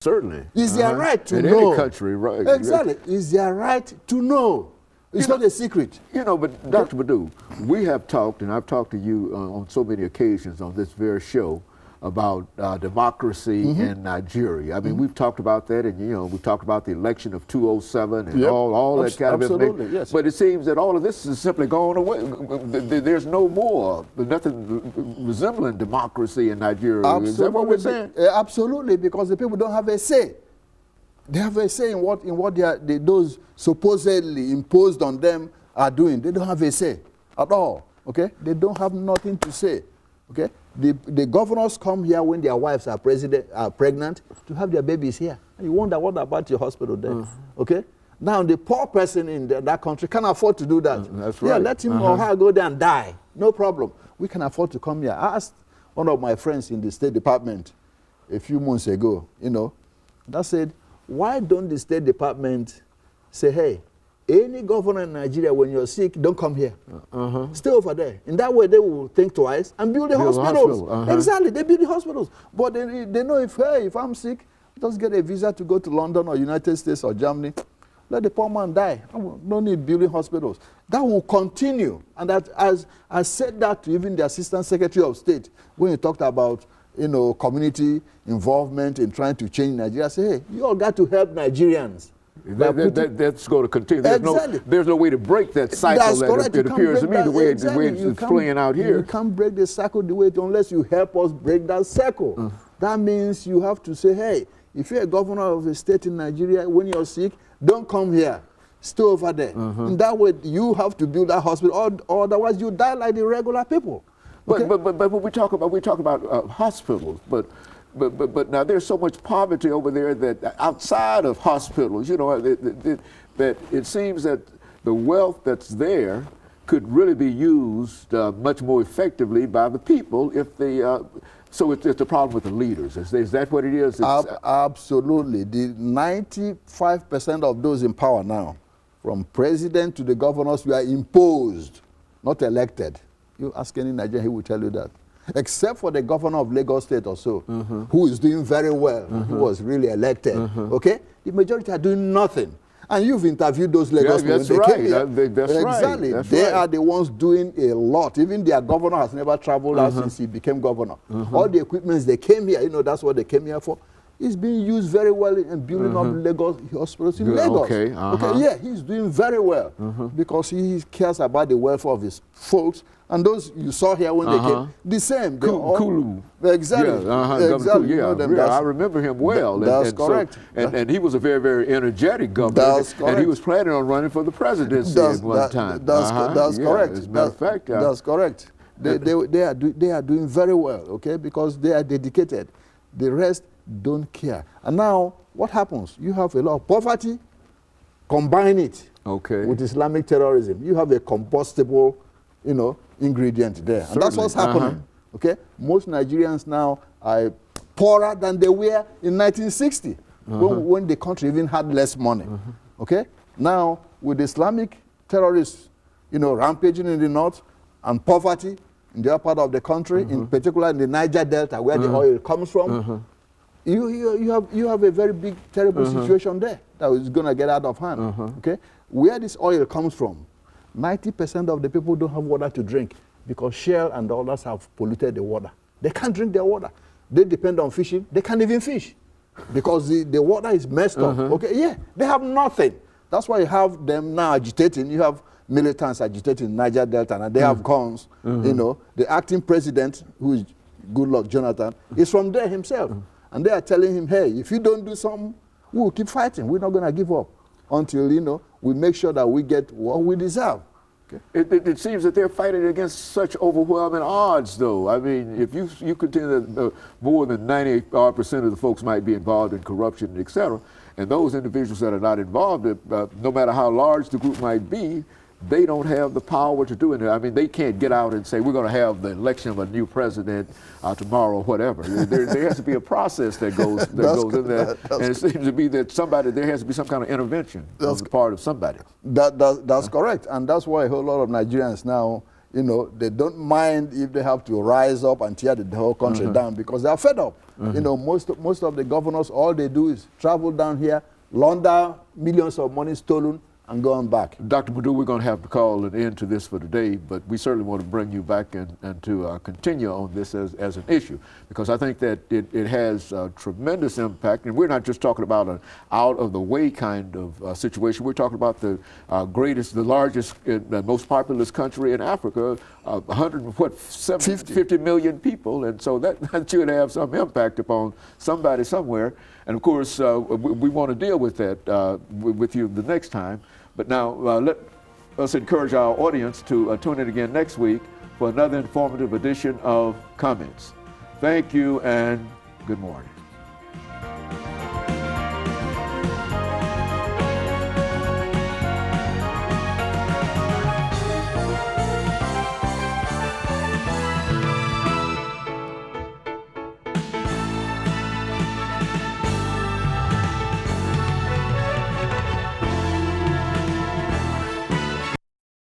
certainly. It's their right to in know. any country, right? Exactly. It's their right to know. It's not a secret. You know, but Dr. Badu, we have talked, and I've talked to you on so many occasions on this very show about democracy in Nigeria. I mean, we've talked about that, and you know, we talked about the election of 2007 and all that kind of information. Yes. But it seems that all of this is simply gone away. There's no more, nothing resembling democracy in Nigeria. Absolutely. Is that what we're saying? Absolutely, because the people don't have a say. They have a say in what those supposedly imposed on them are doing. They don't have a say at all. Okay, they don't have nothing to say. Okay, the governors come here when their wives are pregnant to have their babies here. And you wonder, what about your hospital there? Okay, now the poor person in that country can afford to do that. That's right. Yeah, let him or her go there and die. No problem. We can afford to come here. I asked one of my friends in the State Department a few months ago, you know, that said, why don't the State Department say, hey, any governor in Nigeria, when you're sick, don't come here. Stay over there. In that way, they will think twice and build the hospitals. Exactly, they build the hospitals. But they know if I'm sick, just get a visa to go to London or United States or Germany. Let the poor man die. No need building hospitals. That will continue. And that, as I said that to even the Assistant Secretary of State, when he talked about, you know, community involvement in trying to change Nigeria, I say, hey, you all got to help Nigerians. That's going to continue. There's no way to break that cycle. It appears to me the way it's playing out here. You can't break the cycle the way unless you help us break that cycle. That means you have to say, hey, if you're a governor of a state in Nigeria, when you're sick, don't come here. Stay over there. In that way, you have to build that hospital, or otherwise you die like the regular people. Okay? But we talk about hospitals, but now there's so much poverty over there that outside of hospitals, you know, that it seems that the wealth that's there could really be used much more effectively by the people if they. So it's a problem with the leaders. Is that what it is? Absolutely. The 95% of those in power now, from president to the governors, we are imposed, not elected. You ask any Nigerian, he will tell you that. Except for the governor of Lagos State or so, who is doing very well, who was really elected, okay? The majority are doing nothing. And you've interviewed those Lagos people. That's right. That's exactly. Right. They are the ones doing a lot. Even their governor has never traveled out since he became governor. All the equipments they came here, you know, that's what they came here for. It's being used very well in building up Lagos hospitals in Lagos. Okay. Okay, yeah, he's doing very well because he cares about the welfare of his folks. And those you saw here when they came, the same. Kulu. Exactly. Exactly. Yeah, I remember him well. That's correct. So, and he was a very, very energetic governor. That's correct. And he was planning on running for the presidency at one time. That's correct. As a matter of fact. That's correct. They are doing very well, okay, because they are dedicated. The rest don't care. And now, what happens? You have a lot of poverty, combine it with Islamic terrorism. You have a combustible, you know, ingredient there. Certainly. And that's what's happening. Okay? Most Nigerians now are poorer than they were in 1960, when the country even had less money. Okay? Now, with Islamic terrorists, you know, rampaging in the north and poverty in the other part of the country, in particular in the Niger Delta, where the oil comes from, you have a very big, terrible situation there that is going to get out of hand. Okay? Where this oil comes from, 90% of the people don't have water to drink because Shell and others have polluted the water. They can't drink their water. They depend on fishing. They can't even fish because the water is messed up. Okay, yeah, they have nothing. That's why you have them now agitating. You have militants agitating Niger Delta, and they have guns. You know, the acting president, who is Goodluck Jonathan, is from there himself. And they are telling him, hey, if you don't do something, we will keep fighting. We're not going to give up until, you know, we make sure that we get what we deserve. Okay. It seems that they're fighting against such overwhelming odds, though. I mean, if you contend that more than 90% of the folks might be involved in corruption, et cetera, and those individuals that are not involved, no matter how large the group might be, they don't have the power to do it. I mean, they can't get out and say, we're going to have the election of a new president tomorrow or whatever. There has to be a process that goes in there. And it seems to be that there has to be some kind of intervention on the part of somebody. That's correct. And that's why a whole lot of Nigerians now, you know, they don't mind if they have to rise up and tear the whole country down because they are fed up. You know, most of the governors, all they do is travel down here, launder millions of money stolen, and go on back. Dr. LMadu, we're going to have to call an end to this for today, but we certainly want to bring you back and to continue on this as an issue, because I think that it has tremendous impact, and we're not just talking about an out-of-the-way kind of situation. We're talking about the the largest, most populous country in Africa, 50 million people, and so that should have some impact upon somebody somewhere. And of course, we want to deal with that with you the next time. But now let us encourage our audience to tune in again next week for another informative edition of Comments. Thank you and good morning.